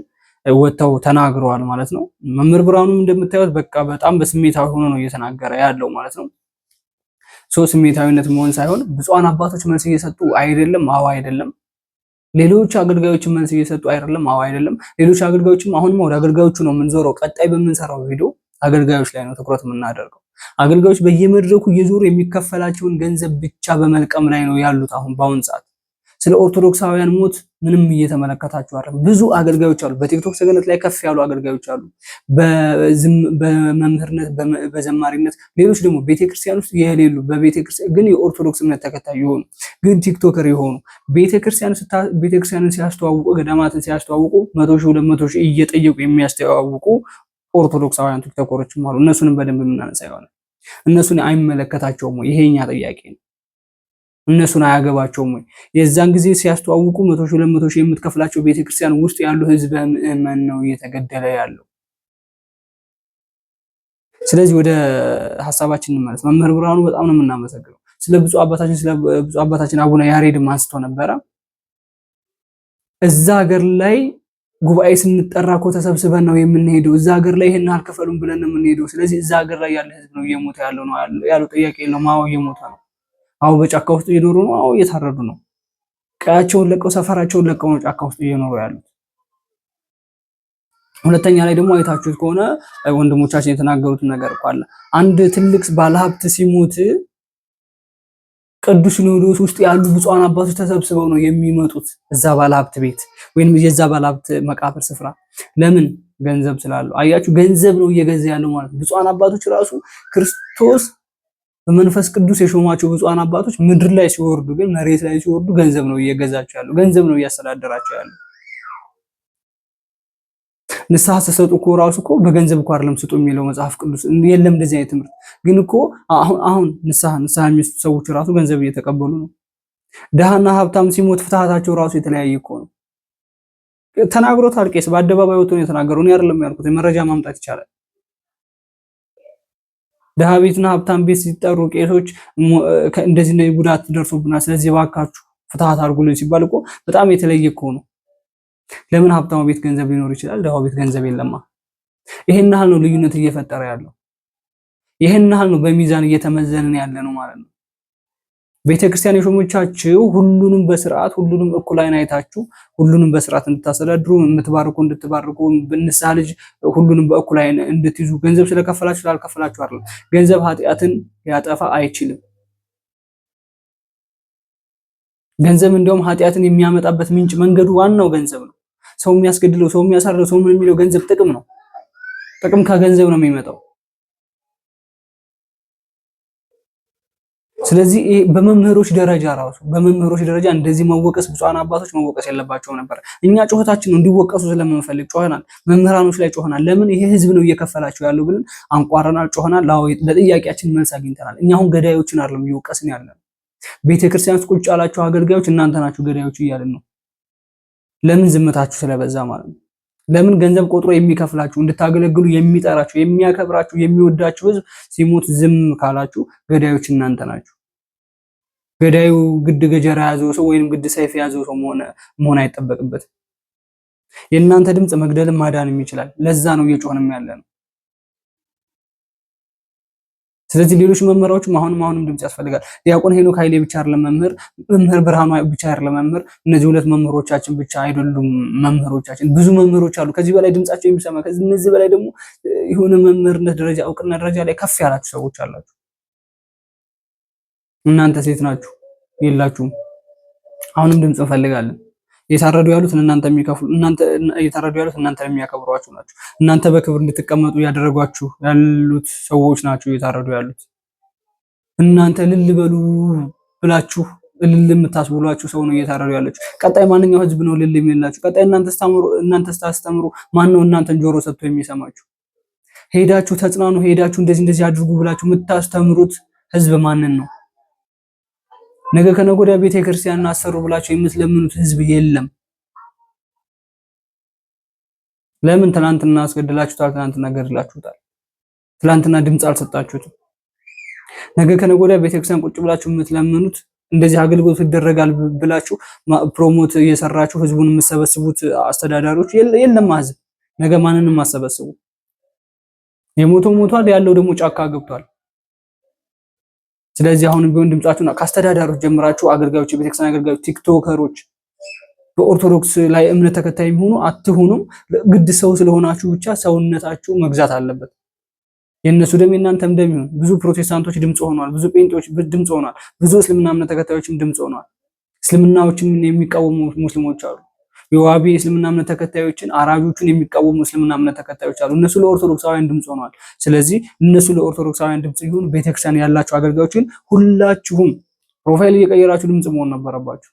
ወጥተው ተናግረዋል ማለት ነው። መምህር ብርሃኑም እንደምታዩት በቃ በጣም በስሜታዊ ሆኖ ነው እየተናገረ ያለው ማለት ነው። ስሜታዊነት መሆን ሳይሆን ብፁዓን አባቶች መልስ እየሰጡ አይደለም። አዎ አይደለም። ሌሎች አገልጋዮች መልስ እየሰጡ አይደለም። አዎ አይደለም። ሌሎች አገልጋዮችም አሁንም ወደ አገልጋዮቹ ነው የምንዞረው። ቀጣይ በምንሰራው ቪዲዮ አገልጋዮች ላይ ነው ትኩረት የምናደርገው። አገልጋዮች በየመድረኩ እየዞሩ የሚከፈላቸውን ገንዘብ ብቻ በመልቀም ላይ ነው ያሉት አሁን በአሁን ሰዓት። ስለ ኦርቶዶክሳውያን ሞት ምንም እየተመለከታችሁ አይደለም። ብዙ አገልጋዮች አሉ፣ በቲክቶክ ሰገነት ላይ ከፍ ያሉ አገልጋዮች አሉ፣ በመምህርነት በዘማሪነት፣ ሌሎች ደግሞ ቤተክርስቲያን ውስጥ የሌሉ በቤተክርስቲያን ግን የኦርቶዶክስ እምነት ተከታይ የሆኑ ግን ቲክቶከር የሆኑ ቤተክርስቲያንን ሲያስተዋውቁ ገዳማትን ሲያስተዋውቁ 100 ሺህ 200 ሺህ እየጠየቁ የሚያስተዋውቁ ኦርቶዶክሳውያን ቲክቶከሮችም አሉ። እነሱንም በደንብ የምናነሳ ይሆናል። እነሱን አይመለከታቸውም ወይ? ይሄኛ ጥያቄ ነው። እነሱን አያገባቸውም ወይ? የዛን ጊዜ ሲያስተዋውቁ 100 ሺህ 200 ሺህ የምትከፍላቸው ቤተክርስቲያን ውስጥ ያሉ ህዝበ ምዕመን ነው እየተገደለ ያለው። ስለዚህ ወደ ሐሳባችን እንመለስ። መምህር ብርሃኑ በጣም ነው የምናመሰግነው። ስለ ብፁዕ አባታችን አቡነ ያሬድም አንስቶ ነበረ። እዛ ሀገር ላይ ጉባኤ ስንጠራ እኮ ተሰብስበን ነው የምንሄደው። እዛ ሀገር ላይ ይሄን አልከፈሉም ብለን ነው የምንሄደው። ስለዚህ እዛ ሀገር ላይ ያለ ህዝብ ነው እየሞተ ያለው ነው ያለው። ጥያቄ የለውም። አዎ እየሞተ ነው። አዎ በጫካ ውስጥ እየኖሩ ነው። አዎ እየታረዱ ነው። ቀያቸውን ለቀው ሰፈራቸውን ለቀው ነው ጫካ ውስጥ እየኖሩ ያሉት። ሁለተኛ ላይ ደግሞ አይታችሁት ከሆነ ወንድሞቻችን የተናገሩት ነገር እኮ አለ። አንድ ትልቅ ባለሀብት ሲሞት ቅዱስ ሲኖዶስ ውስጥ ያሉ ብፁዓን አባቶች ተሰብስበው ነው የሚመጡት እዛ ባለሀብት ቤት ወይንም የዛ ባለሀብት መቃብር ስፍራ። ለምን? ገንዘብ ስላለው። አያችሁ፣ ገንዘብ ነው እየገዛ ያለው ማለት ነው። ብፁዓን አባቶች ራሱ ክርስቶስ በመንፈስ ቅዱስ የሾማቸው ብፁዓን አባቶች ምድር ላይ ሲወርዱ ግን መሬት ላይ ሲወርዱ ገንዘብ ነው እየገዛቸው ያለው፣ ገንዘብ ነው እያስተዳደራቸው ያለው። ንስሐ ሲሰጡ እኮ ራሱ እኮ በገንዘብ እኮ አይደለም ስጡ የሚለው መጽሐፍ ቅዱስ የለም እንደዚህ አይነት ትምህርት። ግን እኮ አሁን ንስሐ የሚሰጡ ሰዎች ራሱ ገንዘብ እየተቀበሉ ነው። ድሃና ሀብታም ሲሞት ፍትሃታቸው ራሱ የተለያየ እኮ ነው። ተናግሮታል። ቄስ በአደባባይ ወጥቶ ነው የተናገረው። እኔ አይደለም ያልኩት፣ መረጃ ማምጣት ይቻላል። ድሃ ቤትና ሀብታም ቤት ሲጠሩ ቄሶች እንደዚህ ጉዳት ደርሶብናል፣ ስለዚህ እባካችሁ ፍትሃት አድርጉልን ሲባል እኮ በጣም የተለየ እኮ ነው። ለምን ሀብታሙ ቤት ገንዘብ ሊኖር ይችላል፣ ድሃው ቤት ገንዘብ የለማ? ይሄን ያህል ነው ልዩነት እየፈጠረ ያለው። ይሄን ያህል ነው በሚዛን እየተመዘንን ያለ ነው ማለት ነው። ቤተክርስቲያን የሾሞቻችሁ ሁሉንም በስርዓት ሁሉንም እኩል አይን አይታችሁ ሁሉንም በስርዓት እንድታስተዳድሩ የምትባርኩ እንድትባርኩ ንስሐ ልጅ ሁሉንም በእኩል አይን እንድትይዙ ገንዘብ ስለከፈላችሁ ላልከፈላችሁ አይደለም። ገንዘብ ኃጢአትን ሊያጠፋ አይችልም። ገንዘብ እንደውም ኃጢአትን የሚያመጣበት ምንጭ መንገዱ ዋናው ገንዘብ ነው። ሰው የሚያስገድለው ሰው የሚያሳርረው ሰው ምን የሚለው ገንዘብ ጥቅም ነው። ጥቅም ከገንዘብ ነው የሚመጣው። ስለዚህ በመምህሮች ደረጃ እንደዚህ መወቀስ ብፁዓን አባቶች መወቀስ የለባቸው ነበር። እኛ ጩኸታችን እንዲወቀሱ ስለምንፈልግ ጮኸናል። መምህራኖች ላይ ጮኸናል። ለምን? ይሄ ህዝብ ነው እየከፈላቸው ያለው ብለን አንቋረናል፣ ጮኸናል። ለጥያቄያችን መልስ አግኝተናል። እኛ አሁን ገዳዮችን አይደለም እየወቀስን ያለን። ቤተክርስቲያን ውስጥ ቁጭ ያላችሁ አገልጋዮች እናንተ ናችሁ ገዳዮች እያልን ነው። ለምን? ዝምታችሁ ስለበዛ ማለት ነው። ለምን? ገንዘብ ቆጥሮ የሚከፍላችሁ እንድታገለግሉ የሚጠራችሁ የሚያከብራችሁ የሚወዳችሁ ህዝብ ሲሞት ዝም ካላችሁ ገዳዮች እናንተ ናችሁ። ገዳዩ ግድ ገጀራ ያዘው ሰው ወይንም ግድ ሰይፍ ያዘው ሰው መሆን አይጠበቅበትም። የእናንተ ድምጽ መግደልም ማዳንም ይችላል። ለዛ ነው እየጮህንም ያለ ነው። ስለዚህ ሌሎች መምህራኖችም አሁንም ድምጽ ያስፈልጋል። ዲያቆን ሄኖክ ኃይሌ ብቻ አይደለም መምህር ብርሃኑ ብቻ አይደለም መምህር። እነዚህ ሁለት መምህሮቻችን ብቻ አይደሉም መምህሮቻችን፣ ብዙ መምህሮች አሉ ከዚህ በላይ ድምጻቸው የሚሰማ። ከዚህ በላይ ደግሞ የሆነ መምህርነት ደረጃ እውቅና ደረጃ ላይ ከፍ ያላችሁ ሰዎች አላችሁ። እናንተ ሴት ናችሁ የላችሁም። አሁንም ድምጽ እንፈልጋለን። እየታረዱ ያሉት እናንተ የሚያከብሯችሁ ናችሁ። እናንተ በክብር እንድትቀመጡ ያደረጓችሁ ያሉት ሰዎች ናቸው እየታረዱ ያሉት። እናንተ ልል በሉ ብላችሁ እልል የምታስብሏችሁ ሰው ነው እየታረዱ ያላችሁ። ቀጣይ ማንኛው ህዝብ ነው ልል የሚላችሁ? ቀጣይ እናንተ ስታስተምሩ ማን ነው እናንተን ጆሮ ሰጥቶ የሚሰማችሁ? ሄዳችሁ ተጽናኑ፣ ሄዳችሁ እንደዚህ አድርጉ ብላችሁ የምታስተምሩት ህዝብ ማንን ነው? ነገ ከነገ ወዲያ ቤተክርስቲያንን አሰሩ ብላችሁ የምትለምኑት ህዝብ የለም። ለምን? ትናንትና አስገድላችሁታል፣ ትናንትና ገድላችሁታል፣ ትናንትና ድምጽ አልሰጣችሁትም። ነገ ከነገ ወዲያ ቤተክርስቲያን ቁጭ ብላችሁ የምትለምኑት እንደዚህ አገልግሎት ይደረጋል ብላችሁ ፕሮሞት እየሰራችሁ ህዝቡን የምትሰበስቡት አስተዳዳሪዎች የለም። ህዝብ ነገ ማንንም አሰበስቡ። የሞተው ሞቷል፣ ያለው ደግሞ ጫካ ገብቷል። ስለዚህ አሁንም ቢሆን ድምጻችሁና ከአስተዳዳሪዎች ጀምራችሁ አገልጋዮች፣ የቤተክርስቲያን አገልጋዮች፣ ቲክቶከሮች በኦርቶዶክስ ላይ እምነት ተከታይ የሚሆኑ አትሆኑም። ግድ ሰው ስለሆናችሁ ብቻ ሰውነታችሁ መግዛት አለበት። የእነሱ ደም የእናንተም ደም ይሁን። ብዙ ፕሮቴስታንቶች ድምጽ ሆነዋል፣ ብዙ ጴንጤዎች ድምጽ ሆነዋል፣ ብዙ እስልምና እምነት ተከታዮችም ድምጽ ሆነዋል። እስልምናዎችም የሚቃወሙ ሙስሊሞች አሉ። የዋሃቢ እስልምና እምነት ተከታዮችን አራጆቹን የሚቃወሙ እስልምና እምነት ተከታዮች አሉ። እነሱ ለኦርቶዶክሳውያን ድምጽ ሆነዋል። ስለዚህ እነሱ ለኦርቶዶክሳውያን ድምጽ ይሁን። ቤተክርስቲያን ያላችሁ አገልጋዮችን ሁላችሁም ፕሮፋይል እየቀየራችሁ ድምጽ መሆን ነበረባችሁ።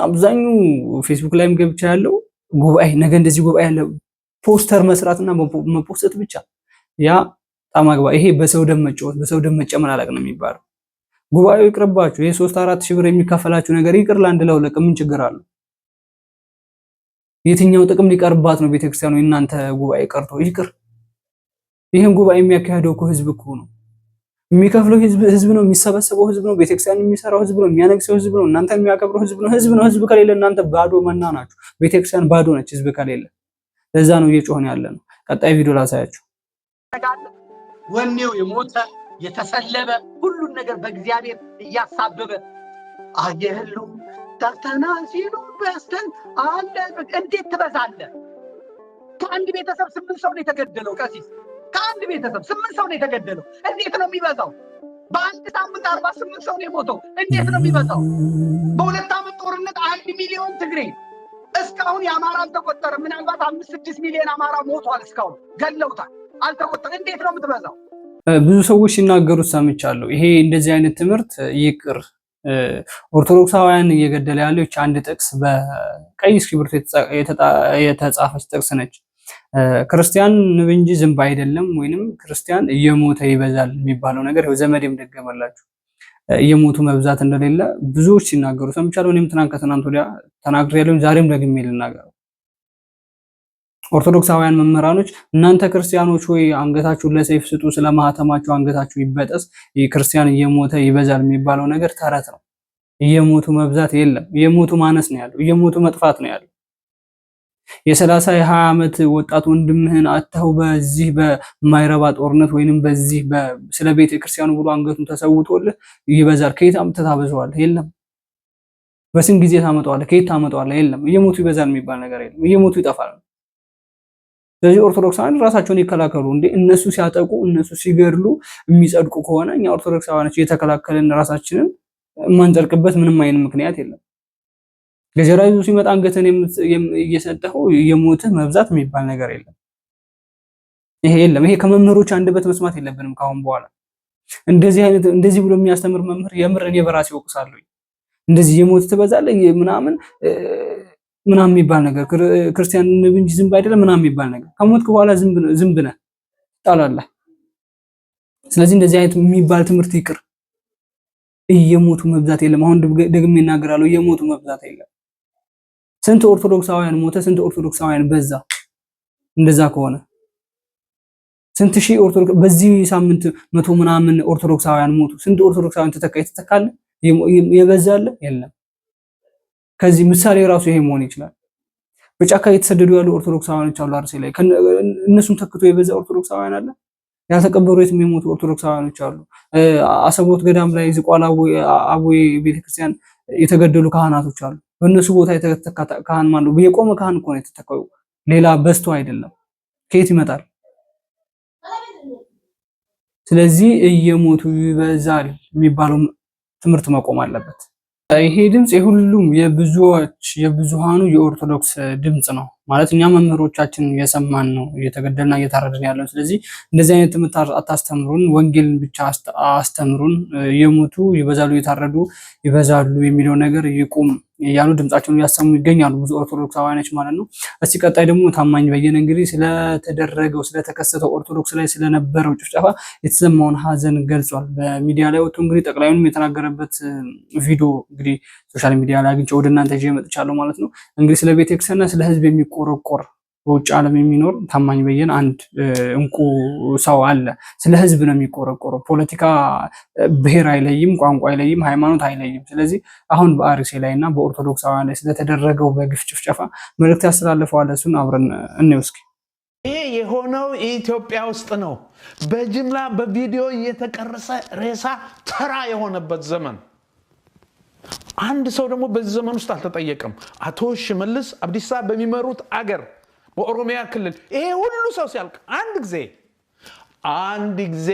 አብዛኛው ፌስቡክ ላይም ገብቻ ያለው ጉባኤ ነገ እንደዚህ ጉባኤ ያለ ፖስተር መስራትና መፖስት ብቻ ያ ጣማግባ ይሄ በሰው ደም መጫወት በሰው ደም መጨመላለቅ ነው የሚባለው። ጉባኤው ይቅርባችሁ። ይሄ 3-4 ሺህ ብር የሚከፈላችሁ ነገር ይቅር ለአንድ ለሁለት ምን ችግር አለው? የትኛው ጥቅም ሊቀርባት ነው ቤተክርስቲያኑ? እናንተ ጉባኤ ቀርቶ ይቅር። ይሄን ጉባኤ የሚያካሂደው እኮ ህዝብ እኮ ነው። የሚከፍለው ህዝብ ነው። የሚሰበሰበው ህዝብ ነው። ቤተክርስቲያን የሚሰራው ህዝብ ነው። የሚያነግሰው ህዝብ ነው። እናንተ የሚያከብረው ህዝብ ነው። ህዝብ ከሌለ እናንተ ባዶ መና ናችሁ። ቤተክርስቲያን ባዶ ነች ህዝብ ከሌለ። ለዛ ነው እየጮህን ያለ ነው። ቀጣይ ቪዲዮ ላሳያችሁ። ወኔው የሞተ የተሰለበ ሁሉን ነገር በእግዚአብሔር እያሳበበ አየህሉ ዳርተና ሲሉ በስተን አለ። እንዴት ትበዛለህ? ከአንድ ቤተሰብ 8 ሰው ነው የተገደለው። ቀሲስ ከአንድ ቤተሰብ 8 ሰው ነው የተገደለው። እንዴት ነው የሚበዛው? በአንድ ሳምንት 48 ሰው ነው የሞተው። እንዴት ነው የሚበዛው? በ2 ዓመት ጦርነት 1 ሚሊዮን ትግሬ እስካሁን የአማራ አልተቆጠረም። ምናልባት 5-6 ሚሊዮን አማራ ሞቷል። እስካሁን ገለውታል፣ አልተቆጠረም። እንዴት ነው የምትበዛው? ብዙ ሰዎች ሲናገሩት ሰምቻለሁ። ይሄ እንደዚህ አይነት ትምህርት ይቅር። ኦርቶዶክሳውያን እየገደለ ያለው አንድ ጥቅስ በቀይ እስክሪብቶ የተጻፈች ጥቅስ ነች። ክርስቲያን ንብ እንጂ ዝንብ አይደለም፣ ወይንም ክርስቲያን እየሞተ ይበዛል የሚባለው ነገር ዘመዴም ደገመላችሁ። እየሞቱ መብዛት እንደሌለ ብዙዎች ሲናገሩ ሰምቻለሁ። እኔም ከትናንት ወዲያ ተናግሬያለሁ። ዛሬም ደግሜ ልናገረው። ኦርቶዶክሳውያን መምህራኖች እናንተ ክርስቲያኖች ሆይ አንገታችሁን ለሰይፍ ስጡ፣ ስለማህተማችሁ አንገታችሁ ይበጠስ፣ ክርስቲያን እየሞተ ይበዛል የሚባለው ነገር ተረት ነው። እየሞቱ መብዛት የለም። እየሞቱ ማነስ ነው ያለው። እየሞቱ መጥፋት ነው ያለው። የ30-20 ዓመት ወጣት ወንድምህን አተው በዚህ በማይረባ ጦርነት ወይንም በዚህ ስለ ቤተ ክርስቲያኑ ብሎ አንገቱን ተሰውቶልህ ይበዛል። ከየት አምጥተህ ታበዛዋለህ? የለም። በስንት ጊዜ ታመጣዋለህ? ከየት ታመጣዋለህ? የለም። እየሞቱ ይበዛል የሚባል ነገር የለም። እየሞቱ ይጠፋል። ስለዚህ ኦርቶዶክሳውያን ራሳቸውን ይከላከሉ። እንዴ እነሱ ሲያጠቁ እነሱ ሲገድሉ የሚጸድቁ ከሆነ እኛ ኦርቶዶክሳውያኖች እየተከላከልን ራሳችንን የማንጸድቅበት ምንም አይነት ምክንያት የለም። ገጀራ ይዞ ሲመጣ አንገትን እየሰጠኸው የሞትህ መብዛት የሚባል ነገር የለም። ይሄ የለም። ይሄ ከመምህሮች አንደበት መስማት የለብንም ካሁን በኋላ። እንደዚህ ብሎ የሚያስተምር መምህር የምር እኔ በራሴ ወቅሳለሁ። እንደዚህ የሞት ትበዛለህ ምናምን የሚባል ነገር ክርስቲያን ንብ እንጂ ዝንብ አይደለም ምናምን የሚባል ነገር ከሞትክ በኋላ ዝንብ ነህ ትጣላለህ። ስለዚህ እንደዚህ አይነት የሚባል ትምህርት ይቅር። እየሞቱ መብዛት የለም። አሁን ደግሜ እናገራለሁ። እየሞቱ መብዛት የለም። ስንት ኦርቶዶክሳውያን ሞተ? ስንት ኦርቶዶክሳውያን በዛ? እንደዛ ከሆነ ስንት ሺህ ኦርቶዶክስ በዚህ ሳምንት 100 ምናምን ኦርቶዶክሳውያን ሞቱ። ስንት ኦርቶዶክሳውያን ተተካለ? የበዛለ የለም። ከዚህ ምሳሌ ራሱ ይሄ መሆን ይችላል። በጫካ የተሰደዱ ያሉ ኦርቶዶክሳውያኖች አሉ። አርሴ ላይ እነሱን ተክቶ የበዛ ኦርቶዶክሳውያን አለ። ያልተቀበሩ የትም የሞቱ ኦርቶዶክሳውያኖች አሉ። አሰቦት ገዳም ላይ ዝቋላ አቦይ ቤተክርስቲያን የተገደሉ ካህናቶች አሉ። በእነሱ ቦታ የተተካ ካህን ማለት ነው። የቆመ ካህን እኮ ነው የተተካው። ሌላ በዝቶ አይደለም። ከየት ይመጣል? ስለዚህ እየሞቱ ይበዛል የሚባለው ትምህርት መቆም አለበት። ይሄ ድምጽ የሁሉም የብዙሃኑ የኦርቶዶክስ ድምጽ ነው ማለት እኛ መምህሮቻችን የሰማን ነው እየተገደልና እየታረድን ያለው። ስለዚህ እንደዚህ አይነት ትምህርት አታስተምሩን፣ ወንጌልን ብቻ አስተምሩን። የሞቱ ይበዛሉ፣ የታረዱ ይበዛሉ የሚለው ነገር ይቁም እያሉ ድምጻቸውን እያሰሙ ይገኛሉ ብዙ ኦርቶዶክሳውያኖች ማለት ነው። እስቲ ቀጣይ ደግሞ ታማኝ በየነ እንግዲህ ስለተከሰተው ኦርቶዶክስ ላይ ስለነበረው ጭፍጨፋ የተሰማውን ሀዘን ገልጿል። በሚዲያ ላይ ወጥቶ እንግዲህ ጠቅላዩንም የተናገረበት ቪዲዮ እንግዲህ ሶሻል ሚዲያ ላይ አግኝቼ ወደ እናንተ ይዤ መጥቻለሁ ማለት ነው። እንግዲህ ስለ ቤተክርስቲያንና ስለ ሕዝብ የሚቆረቆር በውጭ ዓለም የሚኖር ታማኝ በየነ አንድ እንቁ ሰው አለ። ስለ ሕዝብ ነው የሚቆረቆረው። ፖለቲካ ብሔር አይለይም፣ ቋንቋ አይለይም፣ ሃይማኖት አይለይም። ስለዚህ አሁን በአርሲ ላይና በኦርቶዶክሳውያን ላይ ስለተደረገው በግፍ ጭፍጨፋ መልእክት ያስተላልፈዋል። እሱን አብረን እንየው እስኪ። ይሄ የሆነው ኢትዮጵያ ውስጥ ነው። በጅምላ በቪዲዮ እየተቀረጸ ሬሳ ተራ የሆነበት ዘመን። አንድ ሰው ደግሞ በዚህ ዘመን ውስጥ አልተጠየቀም። አቶ ሽመልስ አብዲሳ በሚመሩት አገር በኦሮሚያ ክልል ይሄ ሁሉ ሰው ሲያልቅ አንድ ጊዜ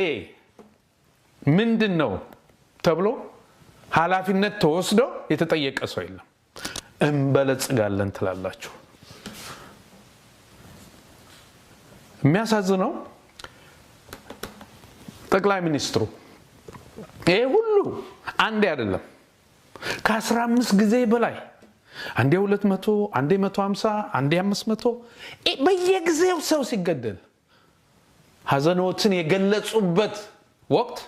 ምንድን ነው ተብሎ ኃላፊነት ተወስዶ የተጠየቀ ሰው የለም። እንበለጽጋለን ትላላችሁ። የሚያሳዝነው ጠቅላይ ሚኒስትሩ ይሄ ሁሉ አንዴ አይደለም ከ15 ጊዜ በላይ አንዴ 200 አንዴ 150 አንዴ 500 በየጊዜው ሰው ሲገደል ሐዘኖትን የገለጹበት ወቅት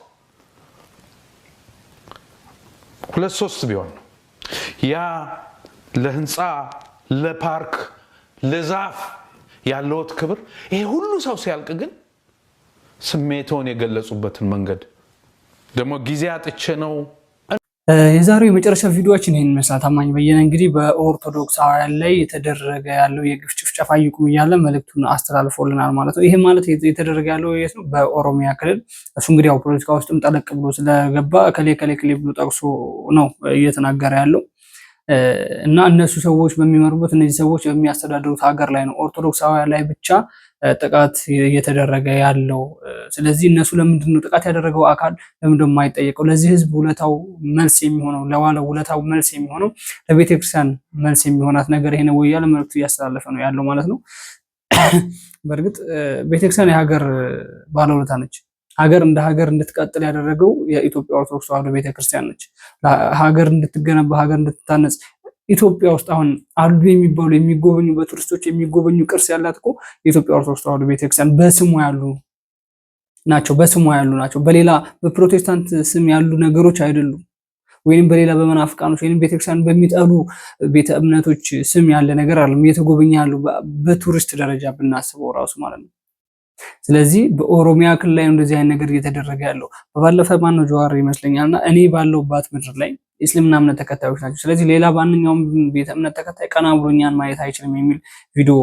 2-3 ቢሆን ነው። ያ ለህንፃ ለፓርክ ለዛፍ ያለውት ክብር ይሄ ሁሉ ሰው ሲያልቅ ግን ስሜቶን የገለጹበትን መንገድ ደግሞ ጊዜ አጥቼ ነው። የዛሬው የመጨረሻ ቪዲዮአችን ይሄን መስላ ታማኝ በየነ እንግዲህ በኦርቶዶክሳውያን ላይ የተደረገ ያለው የግፍ ጭፍጨፋ ይቁም እያለ መልእክቱን አስተላልፎልናል ማለት ነው። ይሄ ማለት የተደረገ ያለው የት ነው? በኦሮሚያ ክልል። እሱ እንግዲህ ያው ፖለቲካ ውስጥም ጠለቅ ብሎ ስለገባ ከሌ ብሎ ጠቅሶ ነው እየተናገረ ያለው እና እነሱ ሰዎች በሚመሩበት እነዚህ ሰዎች በሚያስተዳድሩት ሀገር ላይ ነው ኦርቶዶክሳውያን ላይ ብቻ ጥቃት እየተደረገ ያለው። ስለዚህ እነሱ ለምንድነው ጥቃት ያደረገው አካል ለምንድነው የማይጠየቀው? ለዚህ ህዝብ ውለታው መልስ የሚሆነው ለዋለው ውለታው መልስ የሚሆነው ለቤተክርስቲያን መልስ የሚሆናት ነገር ይሄ ነው ወይ ያለ መልእክቱ እያስተላለፈ ነው ያለው ማለት ነው። በእርግጥ ቤተክርስቲያን የሀገር ባለውለታ ነች። ሀገር እንደ ሀገር እንድትቀጥል ያደረገው የኢትዮጵያ ኦርቶዶክስ ተዋሕዶ ቤተክርስቲያን ነች። ሀገር እንድትገነባ ሀገር እንድትታነጽ ኢትዮጵያ ውስጥ አሁን አሉ የሚባሉ የሚጎበኙ በቱሪስቶች የሚጎበኙ ቅርስ ያላት እኮ የኢትዮጵያ ኦርቶዶክስ ተዋሕዶ ቤተክርስቲያን በስሙ ያሉ ናቸው። በሌላ በፕሮቴስታንት ስም ያሉ ነገሮች አይደሉም። ወይንም በሌላ በመናፍቃኖች ወይንም ቤተክርስቲያን በሚጠሉ ቤተ እምነቶች ስም ያለ ነገር አይደለም እየተጎበኘ ያሉ በቱሪስት ደረጃ ብናስበው ራሱ ማለት ነው። ስለዚህ በኦሮሚያ ክልል ላይ እንደዚህ አይነት ነገር እየተደረገ ያለው በባለፈ ማነው ጀዋር ይመስለኛልና እኔ ባለውባት ምድር ላይ እስልምና እምነት ተከታዮች ናቸው። ስለዚህ ሌላ ማንኛውም ቤተ እምነት ተከታይ ቀና ብሎ እኛን ማየት አይችልም የሚል ቪዲዮ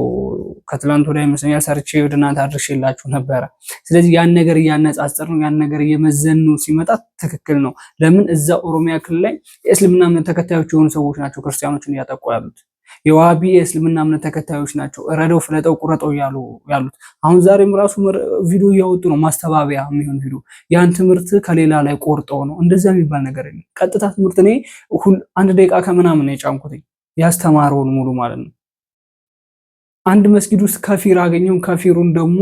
ከትላንት ወዲያ ይመስለኛል ሰርቼ ወደ እናንተ አድርሼላችሁ ነበረ። ስለዚህ ያን ነገር እያነጻጸር ነው ያን ነገር እየመዘኑ ሲመጣ ትክክል ነው። ለምን እዛ ኦሮሚያ ክልል ላይ የእስልምና እምነት ተከታዮች የሆኑ ሰዎች ናቸው ክርስቲያኖችን እያጠቁ ያሉት። የዋሃቢ የእስልምና እምነት ተከታዮች ናቸው እረደው ፍለጠው ቁረጠው ያሉት። አሁን ዛሬም ራሱ ቪዲዮ እያወጡ ነው ማስተባበያ የሚሆን ቪዲዮ። ያን ትምህርት ከሌላ ላይ ቆርጠው ነው እንደዛ የሚባል ነገር የለም። ቀጥታ ትምህርት እኔ 1 ደቂቃ ከምናምን ነው የጫንኩት ያስተማረውን ሙሉ ማለት ነው። አንድ መስጊድ ውስጥ ከፊር አገኘው። ከፊሩን ደግሞ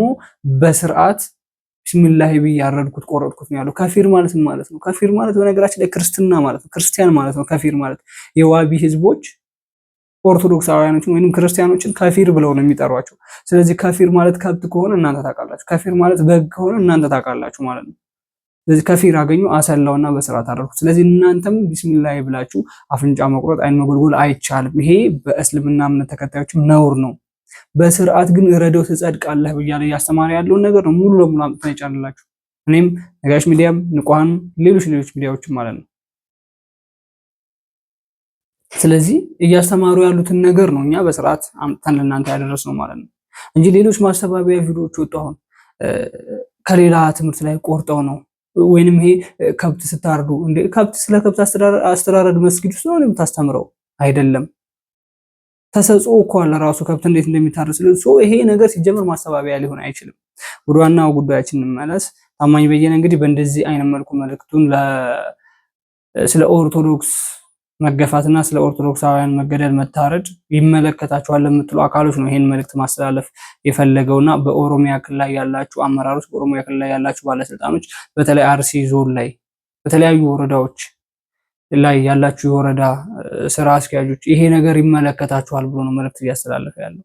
በስርዓት ቢስሚላህ ብዬ ያረድኩት ቆረጥኩት ነው ያለው። ከፊር ማለት ማለት ነው። ከፊር ማለት በነገራችን ላይ ክርስትና ማለት ነው፣ ክርስቲያን ማለት ነው። ከፊር ማለት የዋሃቢ ህዝቦች ኦርቶዶክሳውያኖችን ወይንም ክርስቲያኖችን ከፊር ብለው ነው የሚጠሯቸው። ስለዚህ ከፊር ማለት ከብት ከሆነ እናንተ ታውቃላችሁ፣ ከፊር ማለት በግ ከሆነ እናንተ ታውቃላችሁ ማለት ነው። ስለዚህ ከፊር አገኙ አሰላውና በስርዓት አደረኩ። ስለዚህ እናንተም ቢስሚላህ ብላችሁ አፍንጫ መቁረጥ አይን መጎልጎል አይቻልም። ይሄ በእስልምና እምነት ተከታዮችም ነውር ነው። በስርዓት ግን ረደው ትጸድቃለህ ብያለሁ እያስተማረ ያለውን ነገር ነው ሙሉ ለሙሉ አምጥተን ይጫንላችሁ። እኔም ነጋሽ ሚዲያም ንቁሃን ሌሎች ሚዲያዎችም ማለት ነው። ስለዚህ እያስተማሩ ያሉትን ነገር ነው እኛ በስርዓት አምጥተን ለእናንተ ያደረስነው ማለት ነው እንጂ ሌሎች ማስተባበያ ቪዲዮዎች ወጡ አሁን ከሌላ ትምህርት ላይ ቆርጠው ነው። ወይንም ይሄ ከብት ስታርዱ እንደ ከብት ስለ ከብት አስተራረድ መስጊድ ውስጥ ነው የምታስተምረው አይደለም። ተሰጽኦ እኮ አለ ራሱ ከብት እንዴት እንደሚታረስ ይሄ ነገር ሲጀመር ማስተባበያ ሊሆን አይችልም። ወደ ዋናው ጉዳያችን እንመለስ። ታማኝ በየነ እንግዲህ በእንደዚህ አይነት መልኩ መልእክቱን ስለ ኦርቶዶክስ መገፋትና ስለ ኦርቶዶክሳውያን መገደል መታረድ ይመለከታቸዋል ለምትሉ አካሎች ነው ይሄን መልእክት ማስተላለፍ የፈለገውና በኦሮሚያ ክልል ላይ ያላችሁ አመራሮች፣ በኦሮሚያ ክልል ላይ ያላችሁ ባለስልጣኖች፣ በተለይ አርሲ ዞን ላይ በተለያዩ ወረዳዎች ላይ ያላችሁ የወረዳ ስራ አስኪያጆች ይሄ ነገር ይመለከታችኋል ብሎ ነው መልእክት እያስተላለፈ ያለው።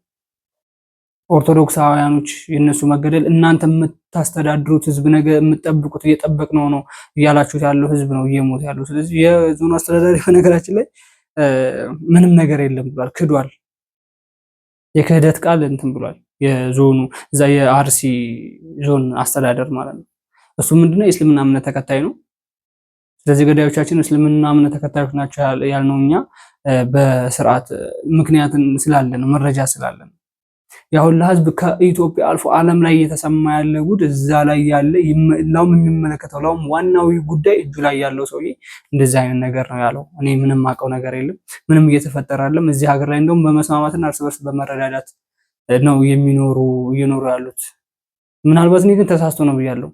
ኦርቶዶክሳውያኖች የነሱ መገደል እናንተ የምታስተዳድሩት ህዝብ ነገ የምትጠብቁት እየጠበቅነው ነው እያላችሁት ያለው ህዝብ ነው እየሞተ ያለው። ስለዚህ የዞኑ አስተዳዳሪ በነገራችን ላይ ምንም ነገር የለም ብሏል፣ ክዷል። የክህደት ቃል እንትን ብሏል። የዞኑ እዛ የአርሲ ዞን አስተዳደር ማለት ነው። እሱ ምንድነው የእስልምና እምነት ተከታይ ነው። ስለዚህ ገዳዮቻችን እስልምና እምነት ተከታዮች ናቸው ያልነው እኛ በስርዓት ምክንያትን ስላለን መረጃ ስላለን ያሁን ለህዝብ ከኢትዮጵያ አልፎ ዓለም ላይ እየተሰማ ያለ ጉድ እዛ ላይ ያለ ላም የሚመለከተው ላም ዋናው ጉዳይ እጁ ላይ ያለው ሰውዬ እንደዛ አይነት ነገር ነው ያለው። እኔ ምንም ማቀው ነገር የለም፣ ምንም እየተፈጠረ አይደለም። እዚህ ሀገር ላይ እንደውም በመስማማትና እርስ በርስ በመረዳዳት ነው እየኖሩ ያሉት። ምናልባት እኔ ግን ተሳስቶ ነው ብያለሁ።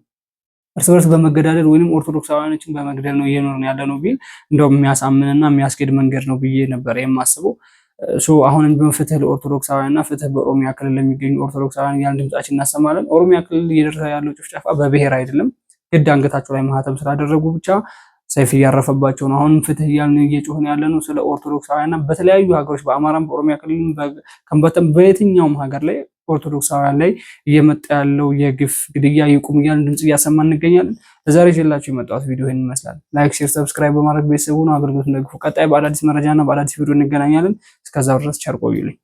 እርስ በርስ በመገዳደል ወይንም ኦርቶዶክሳውያኖችን በመግደል ነው እየኖርን ያለነው ቢል እንደውም የሚያሳምንና የሚያስኬድ መንገድ ነው ብዬ ነበር የማስበው። አሁንም ቢሆን ፍትህ ለኦርቶዶክሳውያንና ፍትህ በኦሮሚያ ክልል ለሚገኙ ኦርቶዶክሳውያን ያን ድምጻችን እናሰማለን። ኦሮሚያ ክልል እየደረሰ ያለው ጭፍጨፋ በብሔር አይደለም፣ ግድ አንገታቸው ላይ ማህተም ስላደረጉ ብቻ ሰይፍ እያረፈባቸው ነው። አሁንም ፍትህ እያልን እየጮህን ያለ ነው ስለ ኦርቶዶክሳውያንና በተለያዩ ሀገሮች በአማራም በኦሮሚያ ክልል ከምበተም በየትኛውም ሀገር ላይ ኦርቶዶክሳውያን ላይ እየመጣ ያለው የግፍ ግድያ ይቁም እያልን ድምጽ እያሰማን እንገኛለን። ለዛሬ ይዤላችሁ የመጣሁት ቪዲዮ ይህን ይመስላል። ላይክ፣ ሼር፣ ሰብስክራይብ በማድረግ ቤተሰቡ ነው አገልግሎት ደግፉ። ቀጣይ በአዳዲስ መረጃና በአዳዲስ ቪዲዮ እንገናኛለን። እስከዛው ድረስ ቸር ቆዩልኝ።